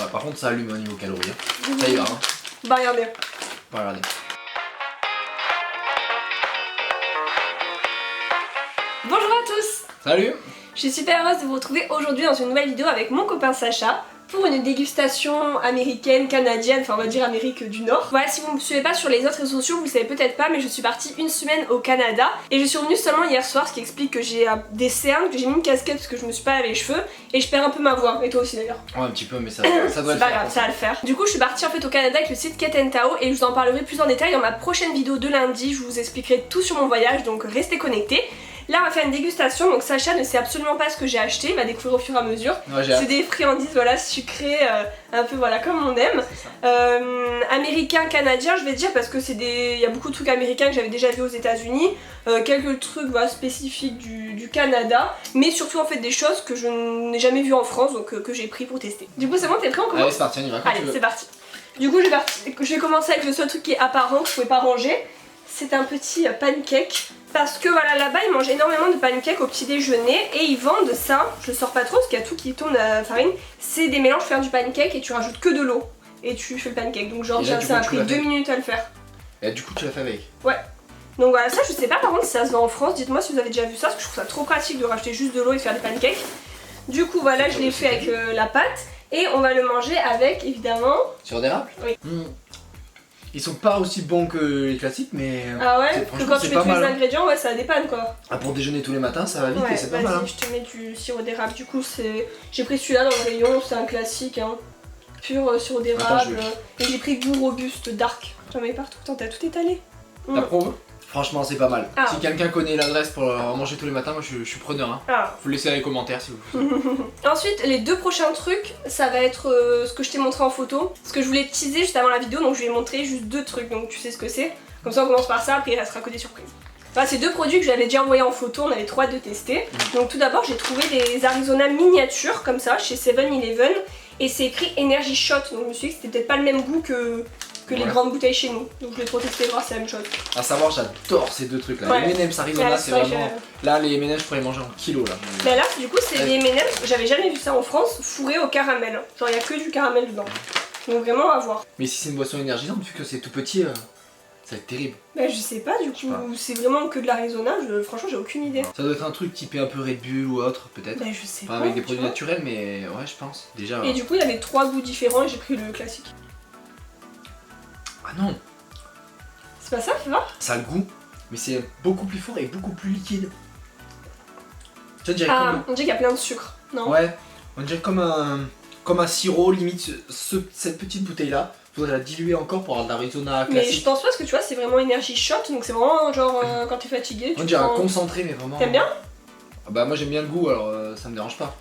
Ouais, par contre ça allume au niveau calories. Hein. Ça y va. Hein. Bah regardez. Bah regardez. Bonjour à tous. Salut. Je suis super heureuse de vous retrouver aujourd'hui dans une nouvelle vidéo avec mon copain Sacha pour une dégustation américaine, canadienne, enfin on va dire Amérique du Nord. Voilà, si vous ne me suivez pas sur les autres réseaux sociaux, vous le savez peut-être pas, mais je suis partie une semaine au Canada et je suis revenue seulement hier soir, ce qui explique que j'ai des cernes, que j'ai mis une casquette parce que je me suis pas lavé les cheveux et je perds un peu ma voix, et toi aussi d'ailleurs. Ouais, un petit peu, mais ça doit le faire. C'est pas grave, ça va le faire. Du coup, je suis partie en fait au Canada avec le site Ket & Tao et je vous en parlerai plus en détail dans ma prochaine vidéo de lundi. Je vous expliquerai tout sur mon voyage, donc restez connectés. Là on va faire une dégustation, donc Sacha ne sait absolument pas ce que j'ai acheté, il va découvrir au fur et à mesure. Ouais, c'est des friandises voilà, sucrées, un peu voilà comme on aime. Américain, canadien je vais dire parce que il y a beaucoup de trucs américains que j'avais déjà vu aux États-Unis, quelques trucs voilà, spécifiques du Canada, mais surtout en fait des choses que je n'ai jamais vues en France, donc que j'ai pris pour tester. Du coup c'est bon, t'es prêt, on commence? Allez c'est parti, on y va quand tu Allez veux. c'est parti. Du coup je vais commencer avec le seul truc qui est apparent que je pouvais pas ranger. C'est un petit pancake. Parce que voilà, là-bas ils mangent énormément de pancakes au petit déjeuner et ils vendent ça, je le sors pas trop parce qu'il y a tout qui tourne à la farine, c'est des mélanges pour faire du pancake et tu rajoutes que de l'eau et tu fais le pancake. Donc genre là, ça a pris 2 minutes à le faire. Et du coup tu l'as fait avec? Ouais. Donc voilà, ça je sais pas par contre si ça se vend en France, dites-moi si vous avez déjà vu ça parce que je trouve ça trop pratique de rajouter juste de l'eau et de faire des pancakes. Du coup voilà, je l'ai fait avec la pâte et on va le manger avec évidemment... Sur des râpes? Oui. Ils sont pas aussi bons que les classiques, mais. Ah ouais? Que quand tu mets tous les mal, hein. ingrédients, ouais, ça dépanne quoi. Ah, pour déjeuner tous les matins, ça va vite Ouais, et c'est pas mal. Hein. je te mets du sirop d'érable. Du coup, j'ai pris celui-là dans le rayon, c'est un classique, hein. Pur sirop d'érable. Et j'ai pris goût robuste dark. J'en mets partout. Attends, t'as tout étalé. T'approuves? Franchement, c'est pas mal. Ah. Si quelqu'un connaît l'adresse pour en manger tous les matins, moi je suis preneur. Hein. Ah. Vous laissez dans les commentaires si vous voulez. Ensuite, les deux prochains trucs, ça va être ce que je t'ai montré en photo. Ce que je voulais teaser juste avant la vidéo, donc je vais montrer juste deux trucs, donc tu sais ce que c'est. Comme ça, on commence par ça, après il restera côté surprise. Enfin, c'est deux produits que j'avais déjà envoyés en photo, on avait trop hâte de tester. Donc tout d'abord, j'ai trouvé des Arizona miniatures comme ça chez 7-Eleven et c'est écrit Energy Shot, donc je me suis dit que c'était peut-être pas le même goût que les grandes bouteilles chez nous. Donc je vais trop tester, voir si c'est la même chose. À savoir, j'adore ces deux trucs là. Ouais. Les M&M's Arizona, Ouais, c'est vrai vraiment. Là, les M&M's, je pourrais les manger en kilo là. Mais là, du coup, c'est des M&M's, j'avais jamais vu ça en France, fourrés au caramel. Genre, il y a que du caramel dedans. Donc vraiment à voir. Mais si c'est une boisson énergisante, vu que c'est tout petit, ça va être terrible. Bah, je sais pas, du coup, c'est vraiment que de l'Arizona, franchement, j'ai aucune idée. Ça doit être un truc typé un peu Red Bull ou autre, peut-être. Bah, je sais Enfin, pas. avec des produits naturels, mais ouais, je pense. Déjà. Et du coup, il y avait trois goûts différents et j'ai pris le classique. Ah non! C'est pas ça, tu vois? Ça a le goût, mais c'est beaucoup plus fort et beaucoup plus liquide. Tu dirais Ah, on dirait qu'il y a plein de sucre, non? Ouais, on dirait comme un sirop, limite cette petite bouteille là. Faudrait la diluer encore pour avoir de l'Arizona Mais je classique. pense pas parce que tu vois, c'est vraiment Energy Shot, donc c'est vraiment genre quand t'es fatigué. On Tu dirait un prends... concentré, mais vraiment. T'aimes bien? Ah bah, moi j'aime bien le goût, alors ça me dérange pas.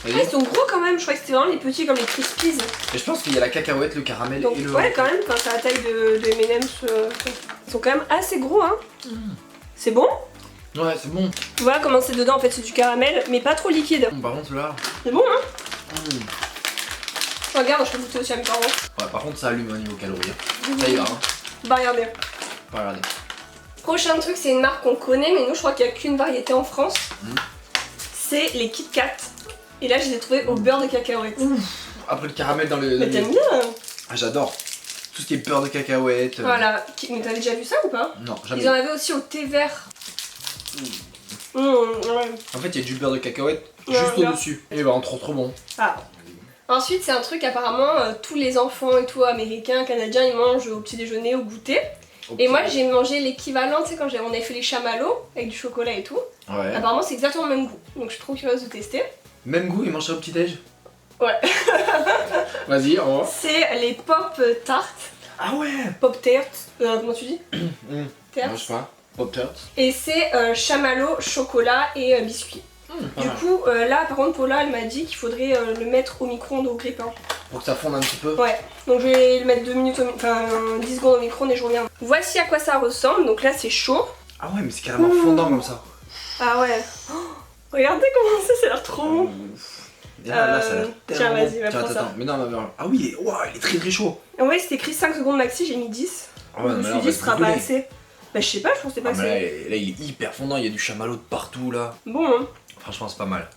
Ah, ils sont gros quand même, je crois que c'était vraiment les petits comme les Crispies. Et je pense qu'il y a la cacahuète, le caramel Donc, et le. ouais, quand même, quand c'est la taille de M&M's, ils sont quand même assez gros, hein. C'est bon? Ouais, c'est bon. Voilà comment c'est dedans, en fait, c'est du caramel, mais pas trop liquide. Par contre, là. C'est bon, hein? Regarde, je peux goûter aussi à mes parents. Ouais, par contre, ça allume au niveau calories. Hein. Ça y va. Hein. Bah, regardez. Bah, regardez. Prochain truc, c'est une marque qu'on connaît, mais nous, je crois qu'il n'y a qu'une variété en France. C'est les Kit Kat. Et là, je les ai trouvés au beurre de cacahuète. Après le caramel dans le. Mais t'aimes bien? Ah, j'adore. Tout ce qui est beurre de cacahuète. Voilà. Mais t'avais déjà vu ça ou pas? Non, jamais. Ils en avaient aussi au thé vert. Ouais. En fait, il y a du beurre de cacahuète juste au-dessus. Et bah, trop bon. Ah. Ensuite, c'est un truc apparemment, tous les enfants et tout, américains, canadiens, ils mangent au petit déjeuner, au goûter. Et moi, j'ai mangé l'équivalent, tu sais, quand on avait fait les chamallows avec du chocolat et tout. Ouais. Apparemment, c'est exactement le même goût. Donc, je suis trop curieuse de tester. Même goût, ils mangent ça au petit-déj? Ouais. Vas-y, on va. C'est les Pop Tarts. Ah ouais. Pop Tarts. Comment tu dis? Tarts. Je sais pas. Pop Tarts. Et c'est chamallow, chocolat et biscuits. Du coup, là, par contre, Paula, elle m'a dit qu'il faudrait le mettre au micro-ondes au grille-pain. Pour que ça fonde un petit peu. Ouais, donc je vais le mettre 2 minutes, enfin 10 secondes au micro-ondes et je reviens. Voici à quoi ça ressemble, donc là c'est chaud. Ah ouais, mais c'est carrément fondant comme ça. Ah ouais. Oh, regardez comment c'est, ça a l'air trop bon. Et là, ça a l'air tiens, tellement vas-y, bon. va Tiens, prendre ça. attends. Mais non, mais ah oui, il est très très chaud. Ouais, c'était écrit 5 secondes maxi, j'ai mis 10. Ah ouais, je me mais suis là, dit, on ce va sera se pas rigoler. assez. Bah, je sais pas, je pensais pas Ah, que mais c'est. là, il est hyper fondant, il y a du chamallow de partout là. Bon, hein. Franchement, c'est pas mal.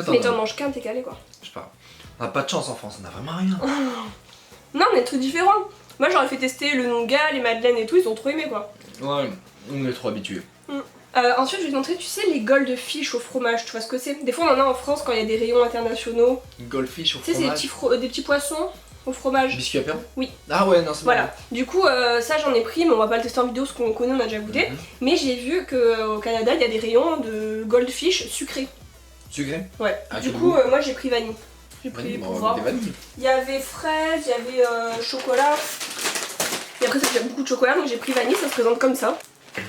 Mais t'en manges qu'un, t'es calé quoi. Je sais pas. On a pas de chance en France, on a vraiment rien. Non, mais des trucs différents. Moi j'aurais fait tester le nougat, les madeleines et tout, ils ont trop aimé quoi. Ouais, on est trop habitués. Ensuite je vais te montrer, tu sais, les goldfish au fromage, tu vois ce que c'est? Des fois on en a en France quand il y a des rayons internationaux. Goldfish au Tu sais, c'est des petits poissons au fromage. Biscuit à pain? Oui. Ah ouais, non, c'est Voilà. Du coup, ça j'en ai pris, mais on va pas le tester en vidéo parce qu'on connaît, on a déjà goûté. Mais j'ai vu qu'au Canada, il y a des rayons de goldfish sucrés. Sucré? Ouais. Ah, Du quel coup, goût. moi j'ai pris vanille. J'ai pris pour voir. Des vanilles. Il y avait fraise, il y avait chocolat. Et après, ça fait beaucoup de chocolat, donc j'ai pris vanille, ça se présente comme ça.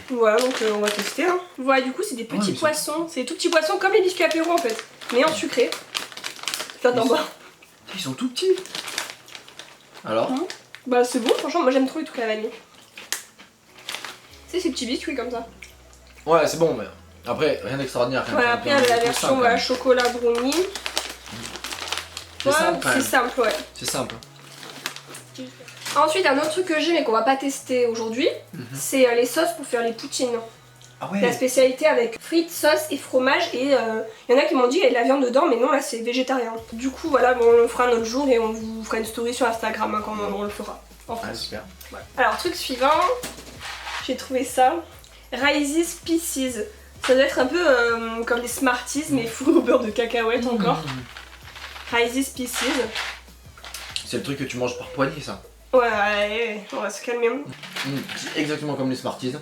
Voilà, donc on va tester. Hein. Voilà, du coup, c'est des petits poissons. C'est des tout petits poissons comme les biscuits apéro en fait, mais en sucré. Ça d'en bas. Ils sont tout petits. Alors? Bah, c'est bon, franchement, moi j'aime trop les trucs à la vanille. C'est ces petits biscuits comme ça. Ouais, c'est bon, mais après, rien d'extraordinaire. Voilà, après, il y a la version voilà, chocolat brownie. C'est simple, quand c'est même. simple, ouais. C'est simple. Ensuite, un autre truc que j'ai mais qu'on va pas tester aujourd'hui, c'est les sauces pour faire les poutines. Ah ouais. La spécialité avec frites, sauce et fromage. Et il y en a qui m'ont dit qu'il y a de la viande dedans, mais non, là c'est végétarien. Du coup, voilà, bon, on le fera un autre jour et on vous fera une story sur Instagram hein, quand on le fera. En France. Ah, super. Voilà. Alors, truc suivant, j'ai trouvé ça. Rice's Pieces. Ça doit être un peu comme les Smarties, mais full au beurre de cacahuète encore. Rice's Pieces. C'est le truc que tu manges par poignée, ça. Ouais, on va se calmer. C'est exactement comme les Smarties.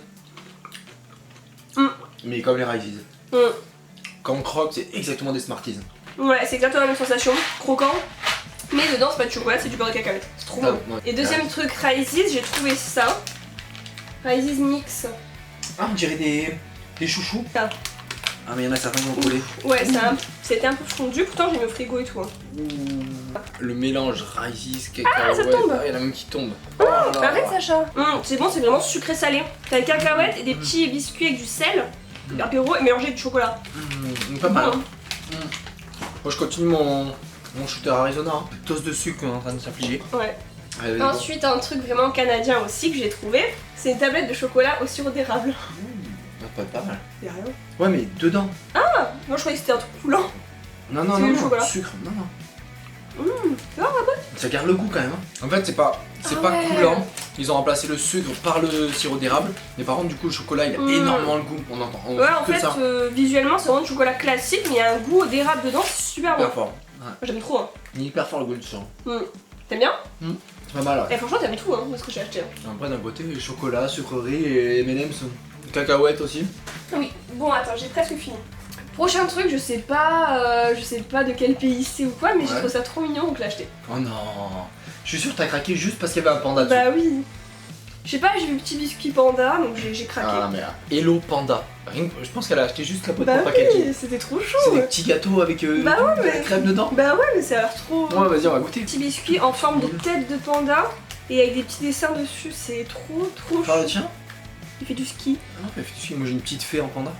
Mm. Mais comme les Rice's. Mm. Quand on croque, c'est exactement des Smarties. Ouais, c'est exactement la même sensation. Croquant. Mais dedans, c'est pas de chocolat, c'est du beurre de cacahuète. C'est trop bon. Ouais. Et deuxième truc, Rice's, j'ai trouvé ça. Rice's Mix. Ah, on dirait des chouchous. Ah. Ah, mais il y en a certains qui ont collé. Ouais, c'était un peu fondu, pourtant j'ai mis au frigo et tout. Hein. Le mélange Rice's, ça cacahuètes. tombe. Ah, il y en a même qui tombent. Oh là là. Arrête Sacha. C'est bon, c'est vraiment sucré-salé. T'as des cacahuètes et des petits biscuits avec du sel, apéro et mélangé de chocolat. Pas mal. Bon. Moi, je continue mon shooter Arizona. Hein. Toast de sucre en train de s'affliger. Ouais. Allez, Ensuite, un truc vraiment canadien aussi que j'ai trouvé, c'est une tablette de chocolat au sirop d'érable. Pas mal. Y'a rien. Ouais, mais dedans. Ah, moi je croyais que c'était un truc coulant. Non, C'est le non, chocolat. sucre. Non, non. Tu vois, Ça garde le goût quand même. Hein. En fait, c'est pas ouais. coulant. Ils ont remplacé le sucre par le sirop d'érable. Mais par contre, du coup, le chocolat, il a énormément le goût. On entend. On ouais, sent en que fait, ça. visuellement, c'est vraiment du chocolat classique, mais il y a un goût d'érable dedans, c'est super bon. Hyper fort. Ouais. Moi, j'aime trop. Hein. Il est hyper fort le goût du sang. T'aimes bien? C'est pas mal. Ouais. Et franchement, t'aimes tout, hein, ce que j'ai acheté. Après, d'un côté, chocolat, sucrerie et M&M's. Cacahuètes aussi. Oui, bon, attends, j'ai presque fini. Prochain truc, je sais pas de quel pays c'est ou quoi, mais j'ai trouvé ça trop mignon donc je l'ai acheté. Oh non. Je suis sûr que t'as craqué juste parce qu'il y avait un panda dessus. Bah oui. Je sais pas, j'ai vu petit biscuit panda donc j'ai craqué. Ah mais Hello Panda. Rien que- je pense qu'elle a acheté juste la boîte Bah pour packaging. oui, c'était trop chaud. C'est des petits gâteaux avec Bah ouais, de la mais- crème dedans. Bah ouais, mais ça a l'air trop. Ouais, vas-y, on va goûter. Petit biscuit en forme de tête de panda et avec des petits dessins dessus, c'est trop Faire le chou. tien. Il fait du ski. Ah, mais fais-tu, moi j'ai une petite fée en panda.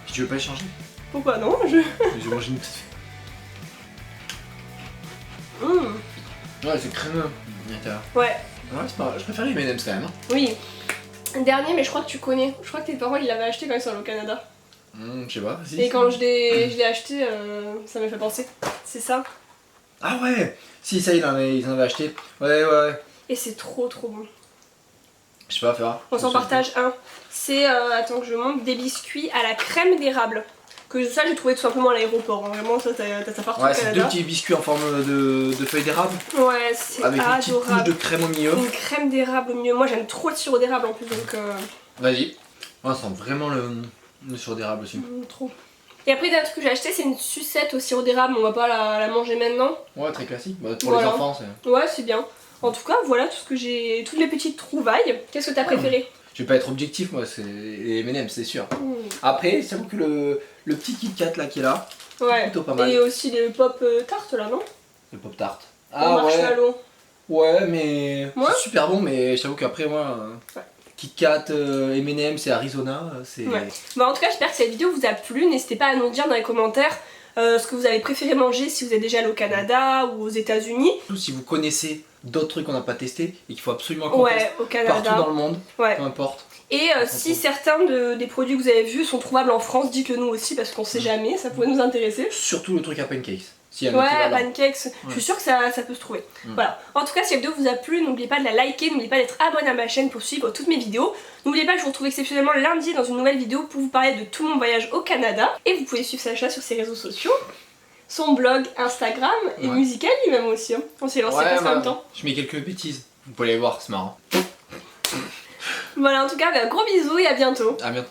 Si tu veux pas échanger. Pourquoi non je... J'ai mangé une petite fée. Ouais, c'est crémeux. Ouais, Ouais, c'est pas grave. Je préfère les M&M's quand même. Hein. oui. Un dernier, mais je crois que tu connais. Je crois que tes parents ils l'avaient acheté quand ils sont allés au Canada. Je sais pas. Si, Et si. quand je l'ai acheté, ça m'a fait penser. C'est ça. Ah ouais. Si, ça, ils en avaient acheté. Ouais. Et c'est trop bon. Je sais pas, faire. On s'en partage un. C'est, attends que je montre, des biscuits à la crème d'érable. Que ça j'ai trouvé tout simplement à l'aéroport. Hein. Vraiment, ça t'as ça partout au Ouais, c'est deux Canada. petits biscuits en forme de feuilles d'érable. Ouais, c'est Avec une petite couche adorable. de crème au milieu. Une crème d'érable au milieu. Moi j'aime trop le sirop d'érable en plus donc. Vas-y. On sent vraiment le sirop d'érable aussi. Trop. Et après, d'un truc que j'ai acheté, c'est une sucette au sirop d'érable. On va pas la manger maintenant. Ouais, très classique. Bah, pour Voilà. les enfants, c'est. Ouais, c'est bien. En tout cas, voilà tout ce que j'ai. Toutes les petites trouvailles. Qu'est-ce que t'as préféré? Je vais pas être objectif, moi, c'est les M&M's, c'est sûr. Après, c'est vrai que le petit Kit Kat là qui est là, Ouais. plutôt pas mal. Et aussi les pop tartes là, non? Le Pop Tart. Au Ah ouais. marshmallow. Ouais, mais Ouais. c'est super bon, mais je t'avoue qu'après moi, Ouais. Kit Kat, M&M's et Arizona, c'est. Ouais. Bah en tout cas j'espère que cette vidéo vous a plu, n'hésitez pas à nous dire dans les commentaires ce que vous avez préféré manger si vous êtes déjà allé au Canada ou aux États-Unis. Surtout si vous connaissez d'autres trucs qu'on n'a pas testé et qu'il faut absolument qu'on teste Ouais, au Canada. partout dans le monde, Ouais. peu importe. Et si certains des produits que vous avez vus sont trouvables en France, dites-le nous aussi parce qu'on sait jamais, ça pourrait nous intéresser. Surtout le truc à pancakes. S'il y a un Ouais, équivalent. pancakes, je suis sûre que ça peut se trouver. Voilà. En tout cas, si la vidéo vous a plu, n'oubliez pas de la liker, n'oubliez pas d'être abonné à ma chaîne pour suivre toutes mes vidéos. N'oubliez pas que je vous retrouve exceptionnellement lundi dans une nouvelle vidéo pour vous parler de tout mon voyage au Canada. Et vous pouvez suivre Sacha sur ses réseaux sociaux, son blog, Instagram et Musical lui-même aussi. Hein. On s'est lancé presque en même temps. Je mets quelques bêtises. Vous pouvez aller voir, c'est marrant. Voilà, en tout cas, gros bisous et à bientôt. À bientôt.